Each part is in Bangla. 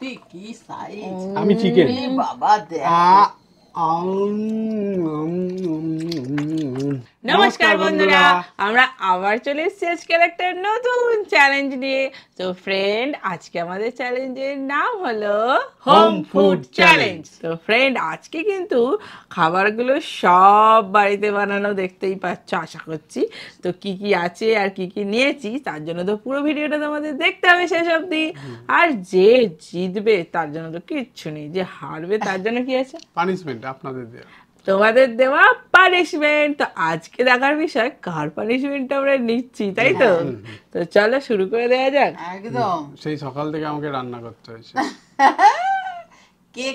সত্যি কি সাইজ। আমি চিকেন বাবা দেখ। নমস্কার বন্ধুরা, আমরা আবার চলে এসেছি আজকের একটা নতুন চ্যালেঞ্জ নিয়ে। তো ফ্রেন্ড, আজকে আমাদের চ্যালেঞ্জের নাম হলো হোম ফুড চ্যালেঞ্জ। তো ফ্রেন্ড, আজকে কিন্তু খাবারগুলো সব বাড়িতে বানানো দেখতেই পাচ্ছ আশা করছি। তো কি কি আছে আর কি কি নিয়েছি তার জন্য তো পুরো ভিডিওটা তোমাদের দেখতে হবে শেষ অবধি। আর যে জিতবে তার জন্য তো কিচ্ছু নেই, যে হারবে তার জন্য কি আছে? পানিশমেন্ট আপনাদের দেয়া, তোমাদের দেওয়া পানিশমেন্ট। তো আজকে দেখার বিষয় কার পানিশমেন্ট আমরা নিচ্ছি, তাই তো? তো চলো শুরু করে দেওয়া যাক। একদম সেই সকাল থেকে আমাকে রান্না করতে হয়েছে। কে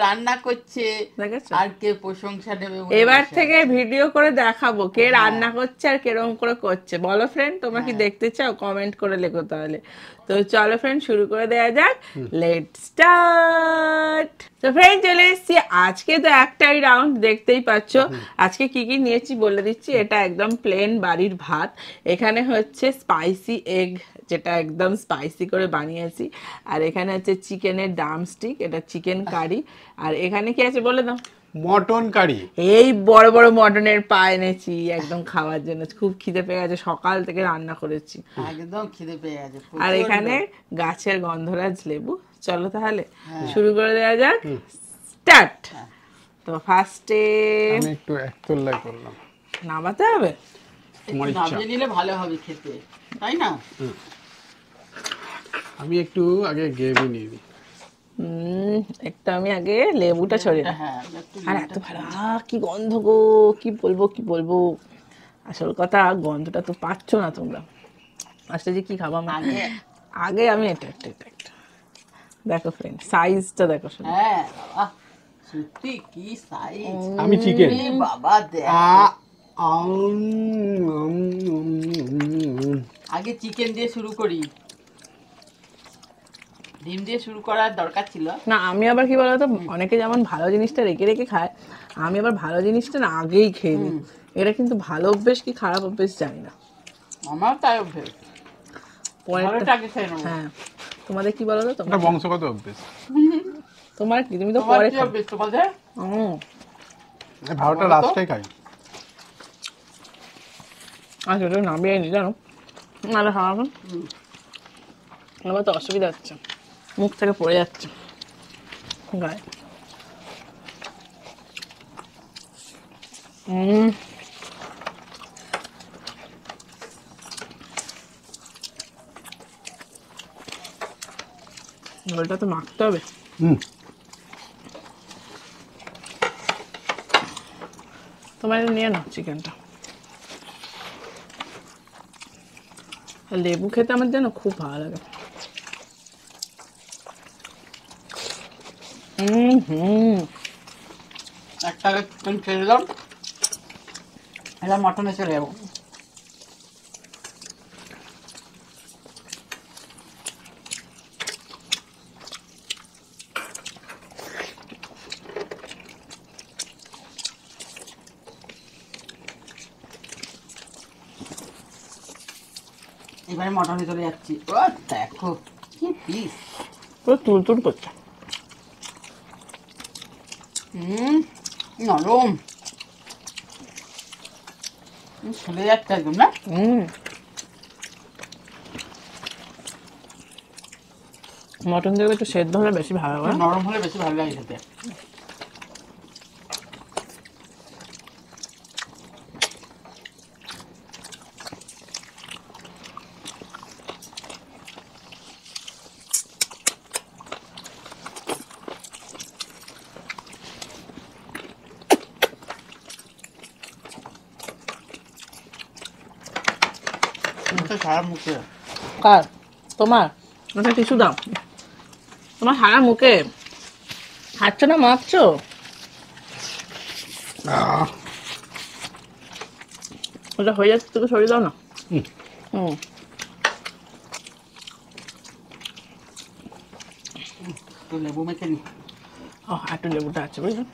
রান্না করছে দেখেছো? আর কে প্রশংসা নেবে বলে এবার বসে থেকে আছে। ভিডিও করে দেখাবো কে রান্না করছে আর কিরকম করে করছে। বলো ফ্রেন্ড, তোমরা কি দেখতে চাও? কমেন্ট করে লেখো তাহলে। তো চলো ফ্রেন্ড শুরু করে দেওয়া যাক। Let's start. তো ফ্রেন্ড চলে এসেছি। আজকে তো একটাই রাউন্ড, দেখতেই পাচ্ছ। আজকে কি কি নিয়েছি বলে দিচ্ছি। এটা একদম প্লেন বাড়ির ভাত। এখানে হচ্ছে স্পাইসি এগ, যেটা একদম স্পাইসি করে বানিয়েছি। আর এখানে হচ্ছে চিকেনের ড্রামস্টিক, এটা চিকেন কারি। আর এখানে কি আছে বলে দাও? Mutton curry. এই বড় বড় মটনের পা এনেছি একদম খাওয়ার জন্য। খুব খিদে পেয়ে গেছে, সকাল থেকে রান্না করেছি। একদম খিদে পেয়ে গেছে আর প্রচণ্ড। এখানে গাছের গন্ধরাজ লেবু। চলো তাহলে শুরু করে দেওয়া যাক। স্টার্ট। তো ফার্স্টে আমি একটু একতলায় করলাম। নামাতে হবে। তোমার একটু ইচ্ছা। নামিয়ে নিলে ভালো হবে খেতে, তাই না? আমি একটু আগে গ্রেভি নিয়ে নিই। একটু আমি আগে লেবুটা ছড়িয়ে দিই। হ্যাঁ একটু আর এত ভালো কি গন্ধ গো, কি বলবো কি বলবো। আসল কথা, গন্ধটা তো পাচ্ছ না তোমরা। আসলে যে কি খাবো আমি আগে আমি এটা দেখো ফ্রেন্ড, সাইজটা দেখো শুধু। হ্যাঁ বাবা সত্যি কি সাইজ। আমি চিকেন বাবা দেখ। আগে চিকেন দিয়ে শুরু করি, ডিম দিয়ে শুরু করার দরকার ছিল না, আমি আবার কি বলতো, অনেকে যেমন ভালো জিনিসটা রেখে রেখে খায়, আমি আবার ভালো জিনিসটা না আগেই খেয়ে নিই। এটা কিন্তু ভালো অভ্যেস কি খারাপ অভ্যেস জানি না। আমার তাই অভ্যেস। পরেরটা ভালোটা আগে খেয়ে নেবো। হ্যাঁ, তোমাদের কি বলো তো? এটা বংশগত অভ্যেস। তোমার কি, তুমি তো তোমার পরে কি খাও। অভ্যেস তোমাদের? ভালোটা লাস্টে খাই। আচ্ছা, ওটা নামিয়ে নি জানো, নাহলে খাওয়াবেন আমার তো অসুবিধা হচ্ছে, মুখ থেকে পড়ে যাচ্ছে গায়ে। জলটা তো মাখতে হবে। তোমার এটা নিয়ে নাও চিকেনটা। লেবু খেতে আমার যেন খুব ভালো লাগে। একটা আগে চিকেন খেয়ে দিলাম, এবার মটনে চলে যাবো। এবারে মটনে চলে যাচ্ছি। ও দেখো কি পিস। পুরো তুলতুল করছে। নরম, চলে যাচ্ছে একদম না। মটন দিয়ে একটু সেদ্ধ হলে বেশি ভালো হয়। নরম হলে বেশি ভালো লাগে খেতে। সারা মুখে কার? তোমার? আচ্ছা টিস্যু দাও। তোমার সারা মুখে হাঁটছো না মাখছো? ওটা হয়ে যাচ্ছে, তোকে সরিয়ে দাও না। একটু লেবু মেখে নি। ও, একটু লেবুটা আছে বুঝলেন,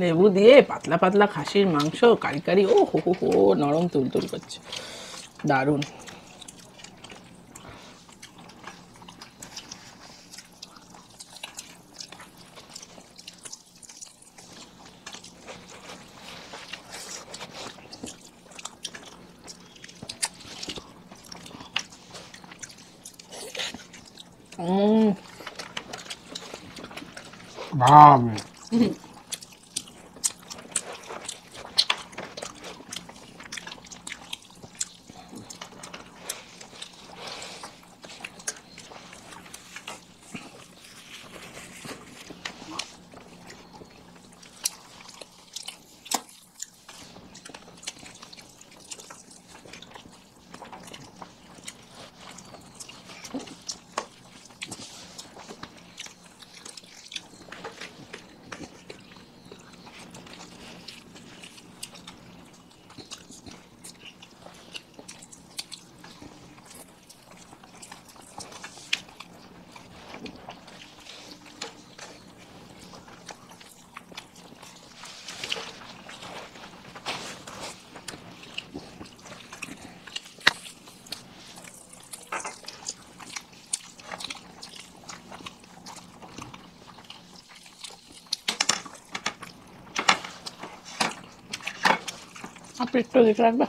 লেবু দিয়ে পাতলা পাতলা খাসির মাংস কারি কারি, ও হো হো হো, নরম তুলতুল করছে, দারুণ। ভাবে আপনি একটু দেখে রাখবে।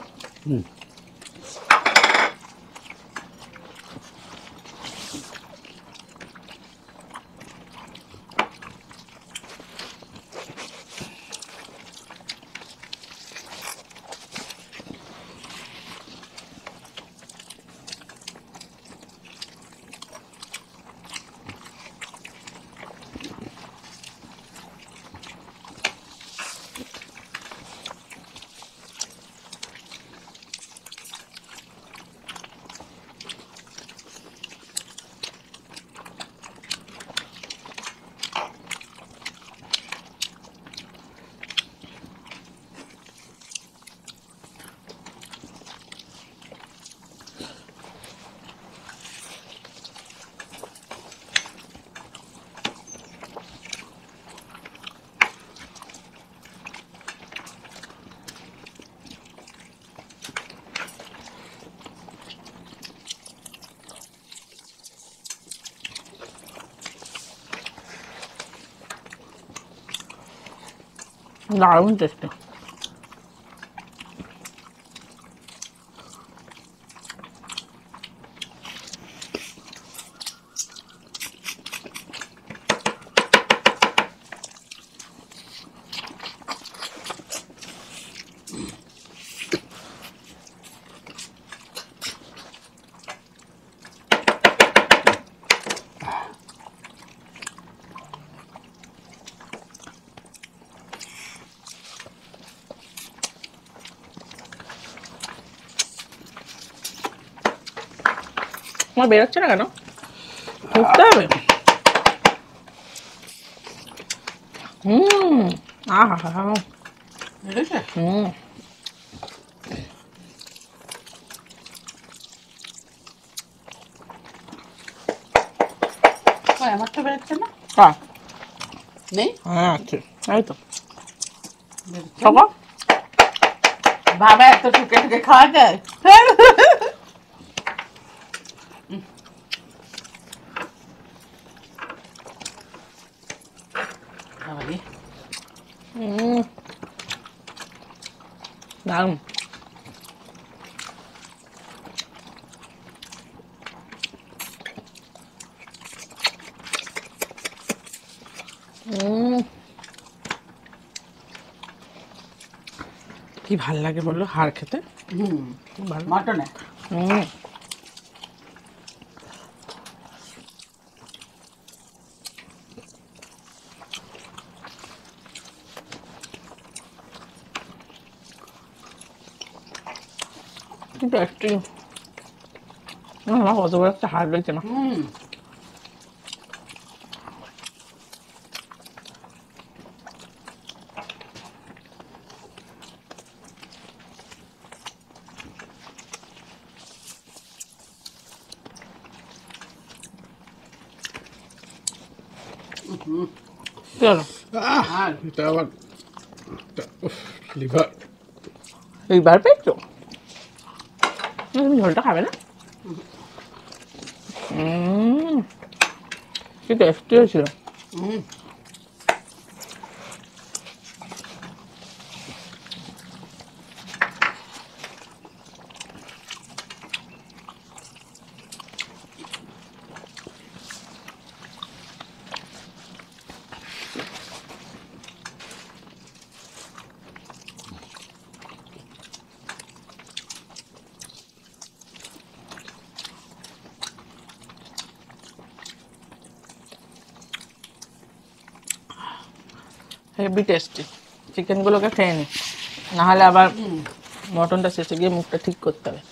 দারুণ টেস্টি। আমার বেরোচ্ছে না কেন? ঢুকতে হবে। আহা। বেরোচ্ছে? কই, আমার তো বেরোচ্ছে না। নেই? হ্যাঁ আছে, এই তো বেরোচ্ছে না। খাবো। বাবা এত টুকে টুকে খাওয়া যায়? বাবারে, দারুণ। কি ভাল লাগে বললো হাড় খেতে। খুব ভালো। মটনে কিন্তু একটু আমার কত বড় একটা হাড় রয়েছে না। চলো আর এটা আবার লিভার। এইবার পেয়েছো? তুমি ঝোলটা খাবে না? কি টেস্টি হয়েছিল। Heavy tasty. চিকেনগুলোকে খেয়ে নি, নাহলে আবার মটনটা শেষে গিয়ে মুখটা ঠিক করতে হবে।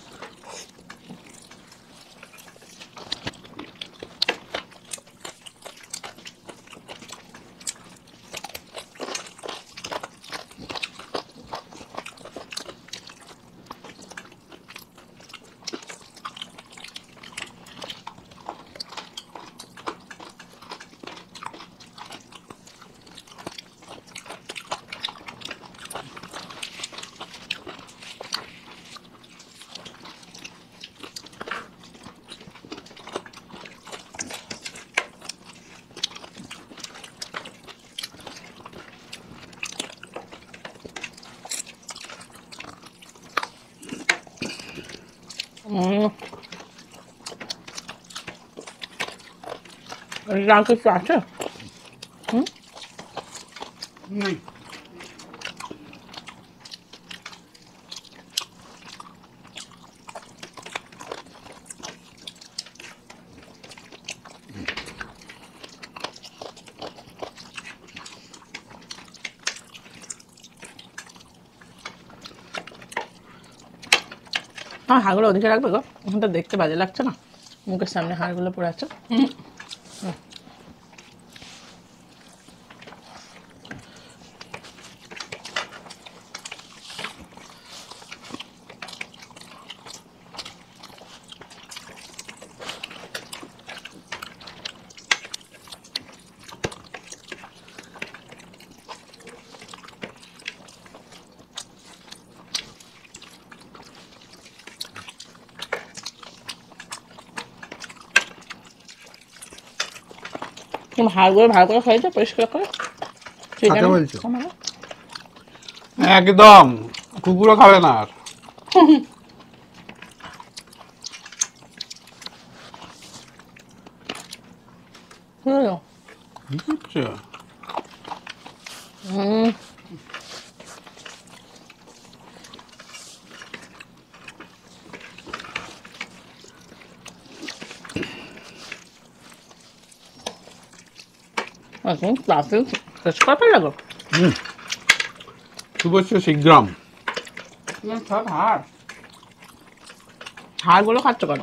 আর কিছু আছে? নেই। হ্যাঁ, হাড়গুলো ওদিকে রাখবে গো, ওখানটা দেখতে বাজে লাগছে না, মুখের সামনে হাড়গুলো পড়ে আছে। তুমি হাড়গুলো ভালো করে খাইছো পরিষ্কার করে? কাকে বলছো? একদম কুকুরও খাবে না আর। কি করছো? ক্লাসে শেষ করে ফেলে গো। শুভস্য শীঘ্রম। সব হাড়। হাড়গুলো খাচ্ছ কেন?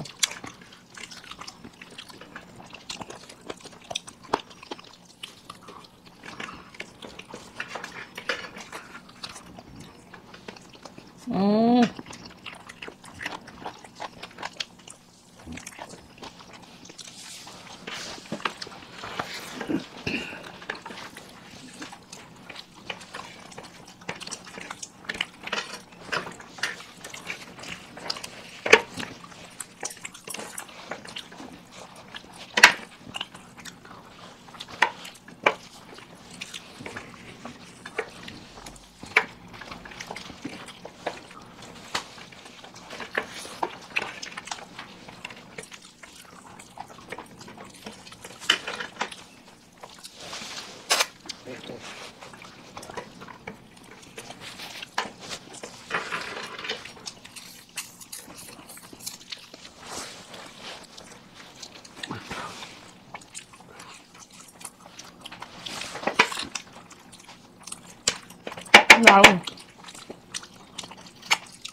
দারুণ।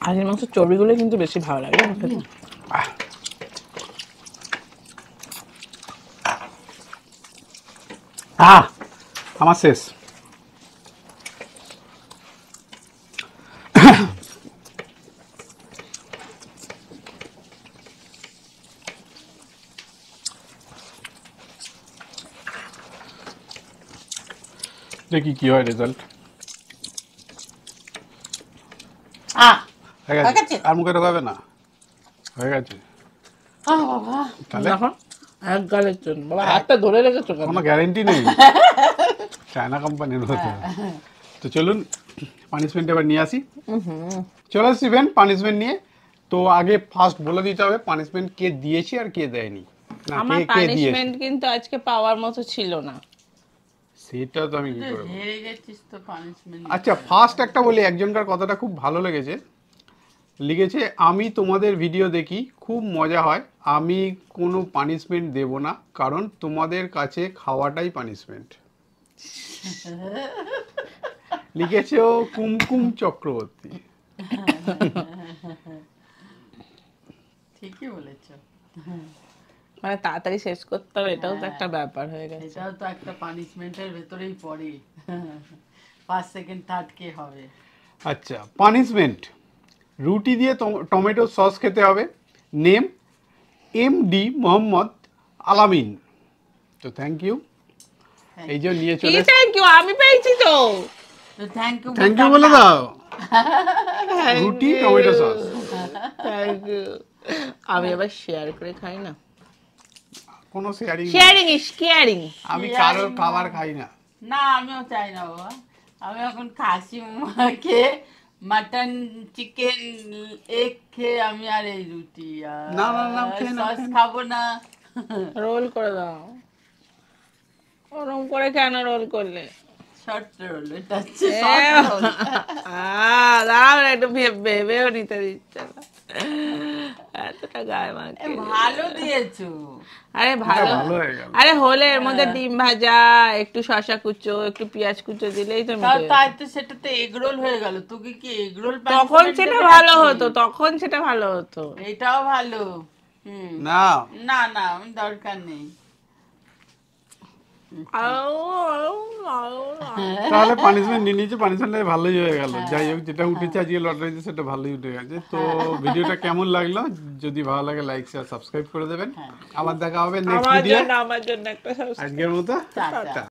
হাঁসের মাংসের চর্বিগুলো কিন্তু বেশি ভালো লাগে খেতে। আমার শেষ। দেখি কি হয় রেজাল্ট। হয়ে গেছে, আর মুখে ঢোকাবে না, হয়ে গেছে। তাহলে দেখো এক গালের জন্য বাবা হাতটা ধরে রেখেছো কেন? কোনো গ্যারেন্টি নেই, চায়না কোম্পানির হতে। তো চলুন পানিশমেন্ট এবার নিয়ে আসি। চলে আসছি বেন পানিশমেন্ট নিয়ে। তো আগে ফার্স্ট বলে দিতে হবে পানিশমেন্ট কে দিয়েছে আর কে দেয়নি। না আমার কে দিয়েছে পানিশমেন্ট কিন্তু আজকে পাওয়ার মতো ছিল না। সেটা তো আমি কি করব। হেরে গেছিস তো পানিশমেন্ট। আচ্ছা ফার্স্ট একটা বলি, একজনকার কথাটা খুব ভালো লেগেছে, লিখেছে আমি তোমাদের ভিডিও দেখি খুব মজা হয়, আমি কোনো পানিশমেন্ট দেব না কারণ তোমাদের কাছে খাওয়াটাই পানিশমেন্ট। লিখেছো কুমকুম চক্রবর্তী। ঠিকই বলেছো। মানে তাড়াতাড়ি শেষ করতে হবে, এটাও তো একটা ব্যাপার হয়ে গেছে। এটাও তো একটা পানিশমেন্টের ভেতরেই পড়ে। 5 সেকেন্ড থার্ড কে হবে? আচ্ছা, পানিশমেন্ট, রুটি দিয়ে টমেটো সস খেতে হবে। নেম MD মোহাম্মদ আলামিন। তো থ্যাংক ইউ, এই যে নিয়ে কি চলে থ্যাংক ইউ, আমি পেয়েছি তো। তো থ্যাংক ইউ থ্যাংক ইউ বলে দাও। রুটি টমেটো সস। Thank you. আমি আবার শেয়ার করে খাই না, কোনো শেয়ারিং, শেয়ারিং ইজ কেয়ারিং। আমি কারোর খাবার খাই না। না, আমিও চাই না বাবা। আমি এখন খাসি খেয়ে মাটন চিকেন এগ খেয়ে আমি আর এই রুটি আর না, না, না, খেয়ে নাও, সস খেয়ে নাও। খাবো না। রোল করে দাও। ওরম করে কেন রোল করলে? শর্ট রোল, এটা হচ্ছে শর্ট রোল। দাঁড়াও না, একটু ভেবেও নিতে দিচ্ছে না, এতটা গায়ে মাখে। ভালো দিয়েছো। আরে ভালো, ভালো হয়ে গেল। আরে হলে এর মধ্যে ডিম ভাজা, একটু শসা কুচো, একটু পেঁয়াজ কুচো দিলেই তো মিটে যাবে। তাই তো, সেটা তো এগ রোল হয়ে গেল। তোকে কি এগ রোল তখন সেটা ভালো হতো, তখন সেটা ভালো হতো। এটাও ভালো। না, না না, আমি দরকার নেই। তাহলে পানিশমেন্ট নিয়ে নিয়েছে, পানিশমেন্ট ভালোই হয়ে গেল। যাই হোক, যেটা উঠেছে আজকে লটারিতে সেটা ভালোই উঠে গেছে। তো ভিডিওটা কেমন লাগলো? যদি ভালো লাগে লাইক শেয়ার সাবস্ক্রাইব করে দেবেন। আবার দেখা হবে নেক্সট ভিডিও। আমার জন্য একটা আজকের মতো টাটা। টাটা।